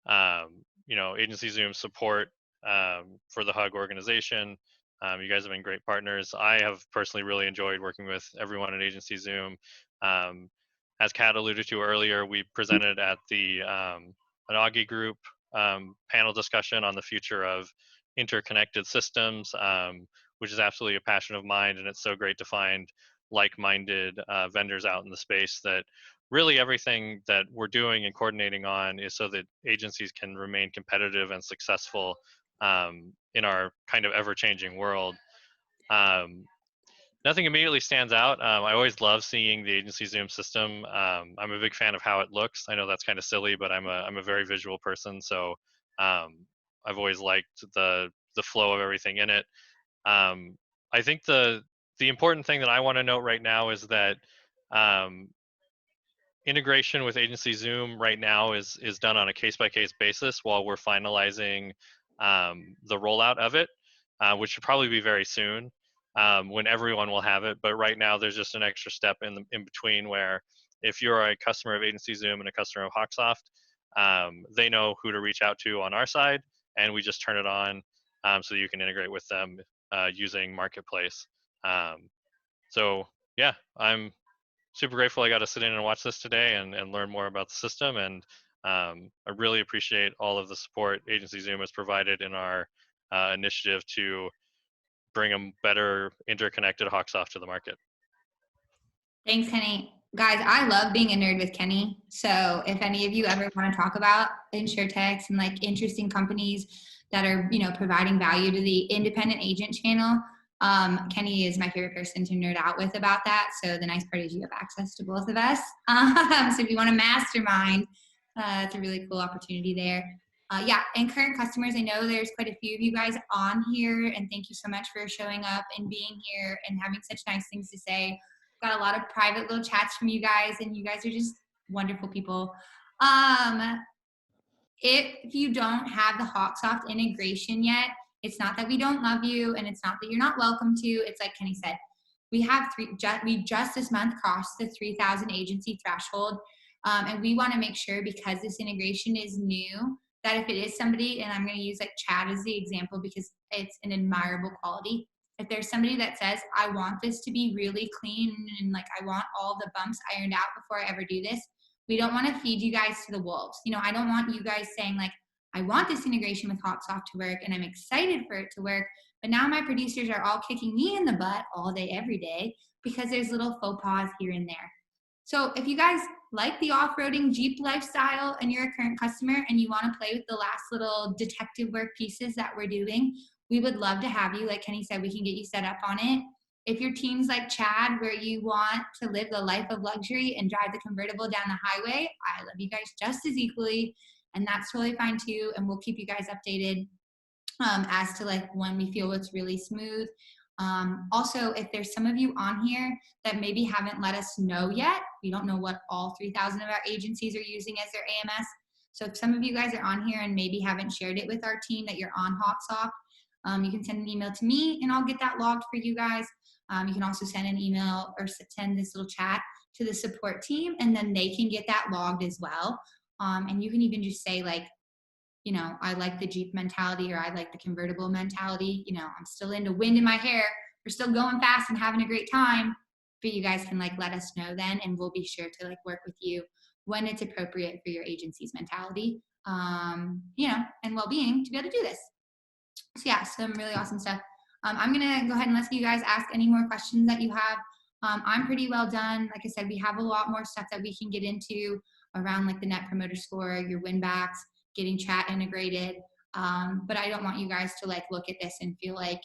Agency Zoom support for the Hug organization. You guys have been great partners. I have personally really enjoyed working with everyone at Agency Zoom. As Kat alluded to earlier, we presented at the Anagi Group panel discussion on the future of interconnected systems, which is absolutely a passion of mine, and it's so great to find like-minded vendors out in the space that really everything that we're doing and coordinating on is so that agencies can remain competitive and successful in our kind of ever-changing world. Nothing immediately stands out. I always love seeing the agency Zoom system. I'm a big fan of how it looks. I know that's kind of silly, but I'm a very visual person, so I've always liked the flow of everything in it. I think the important thing that I want to note right now is that integration with Agency Zoom right now is done on a case-by-case basis while we're finalizing the rollout of it, which should probably be very soon when everyone will have it. But right now, there's just an extra step in between where if you're a customer of Agency Zoom and a customer of Hawksoft, they know who to reach out to on our side, and we just turn it on so that you can integrate with them using Marketplace. So yeah, I'm super grateful I got to sit in and watch this today and learn more about the system. And I really appreciate all of the support Agency Zoom has provided in our initiative to bring a better interconnected Hawksoft to the market. Thanks, Kenny. Guys, I love being a nerd with Kenny. So if any of you ever want to talk about insurtechs and like interesting companies that are, providing value to the independent agent channel, Kenny is my favorite person to nerd out with about that. So the nice part is you have access to both of us. So if you want to mastermind, it's a really cool opportunity there. Yeah, and current customers, I know there's quite a few of you guys on here, and thank you so much for showing up and being here and having such nice things to say. Got a lot of private little chats from you guys, and you guys are just wonderful people. If you don't have the Hawksoft integration yet, it's not that we don't love you, and it's not that you're not welcome to. It's like Kenny said, we just this month crossed the 3,000 agency threshold, and we want to make sure, because this integration is new, that if it is somebody, and I'm going to use like Chad as the example because it's an admirable quality. If there's somebody that says, I want this to be really clean and like I want all the bumps ironed out before I ever do this, we don't want to feed you guys to the wolves. I don't want you guys saying like, I want this integration with Hotsoft to work and I'm excited for it to work, but now my producers are all kicking me in the butt all day, every day, because there's little faux pas here and there. So if you guys like the off-roading Jeep lifestyle and you're a current customer and you want to play with the last little detective work pieces that we're doing, we would love to have you. Like Kenny said, we can get you set up on it. If your team's like Chad, where you want to live the life of luxury and drive the convertible down the highway, I love you guys just as equally, and that's totally fine too. And we'll keep you guys updated as to like when we feel it's really smooth. Also, if there's some of you on here that maybe haven't let us know yet, we don't know what all 3,000 of our agencies are using as their AMS. So if some of you guys are on here and maybe haven't shared it with our team that you're on Hawksoft, you can send an email to me and I'll get that logged for you guys. You can also send an email or send this little chat to the support team, and then they can get that logged as well. And you can even just say like, I like the Jeep mentality, or I like the convertible mentality. I'm still into wind in my hair. We're still going fast and having a great time. But you guys can like let us know then, and we'll be sure to like work with you when it's appropriate for your agency's mentality, and well-being to be able to do this. So yeah, some really awesome stuff. I'm gonna go ahead and let you guys ask any more questions that you have. I'm pretty well done. Like I said, we have a lot more stuff that we can get into around like the Net Promoter Score, your win backs, getting chat integrated. But I don't want you guys to like look at this and feel like,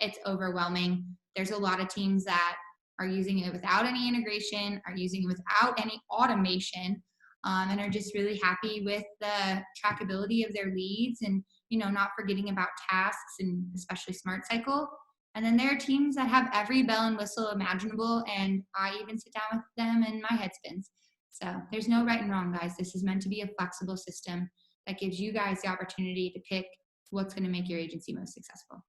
it's overwhelming. There's a lot of teams that are using it without any integration, are using it without any automation, and are just really happy with the trackability of their leads and, not forgetting about tasks and especially Smart Cycle. And then there are teams that have every bell and whistle imaginable, and I even sit down with them and my head spins. So there's no right and wrong, guys. This is meant to be a flexible system that gives you guys the opportunity to pick what's going to make your agency most successful.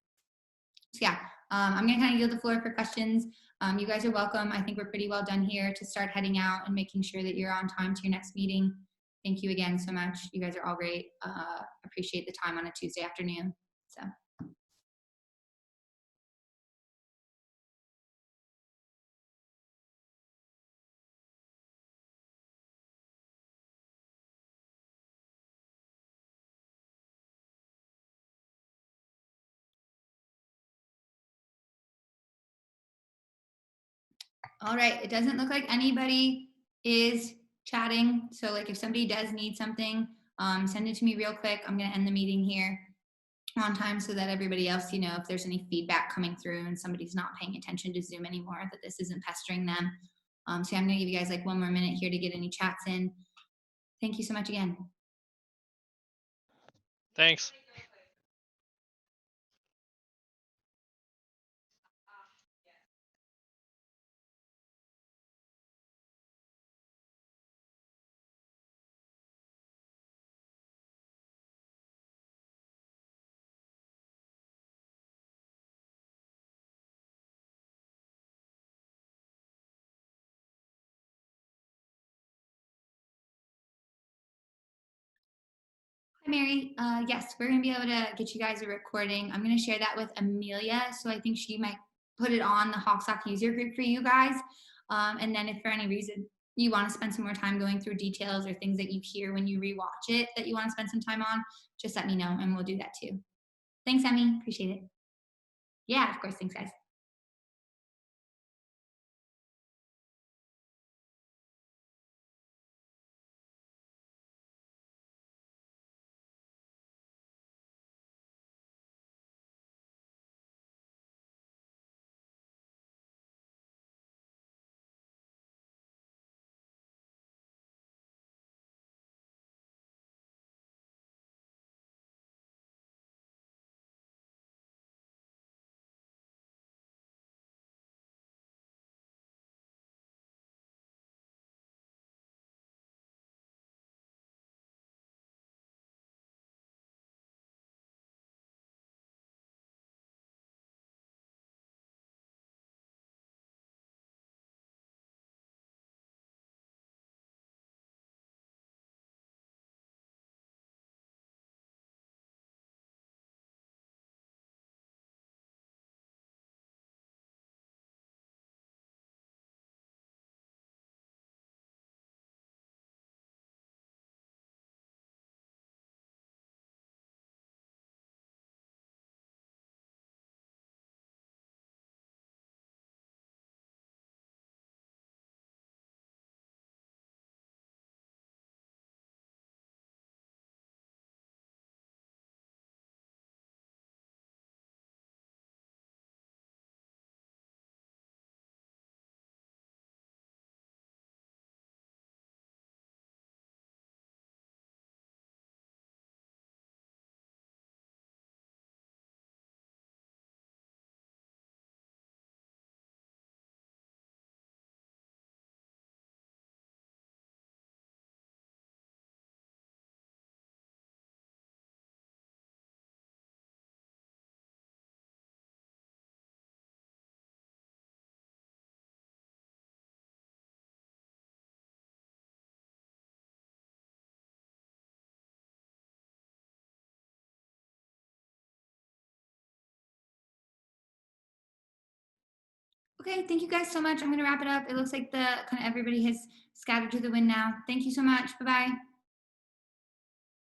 So yeah, I'm going to kind of yield the floor for questions. You guys are welcome. I think we're pretty well done here to start heading out and making sure that you're on time to your next meeting. Thank you again so much. You guys are all great. Appreciate the time on a Tuesday afternoon. So. All right, it doesn't look like anybody is chatting. So like if somebody does need something, send it to me real quick. I'm gonna end the meeting here on time so that everybody else, if there's any feedback coming through and somebody's not paying attention to Zoom anymore, that this isn't pestering them. So I'm gonna give you guys like one more minute here to get any chats in. Thank you so much again. Thanks. Hi, Mary. Yes, we're going to be able to get you guys a recording. I'm going to share that with Amelia. So I think she might put it on the Hawksoft user group for you guys. And then if for any reason you want to spend some more time going through details or things that you hear when you rewatch it that you want to spend some time on, just let me know and we'll do that too. Thanks, Emmy. Appreciate it. Yeah, of course. Thanks, guys. Okay, thank you guys so much. I'm going to wrap it up. It looks like the kind of everybody has scattered to the wind now. Thank you so much. Bye-bye.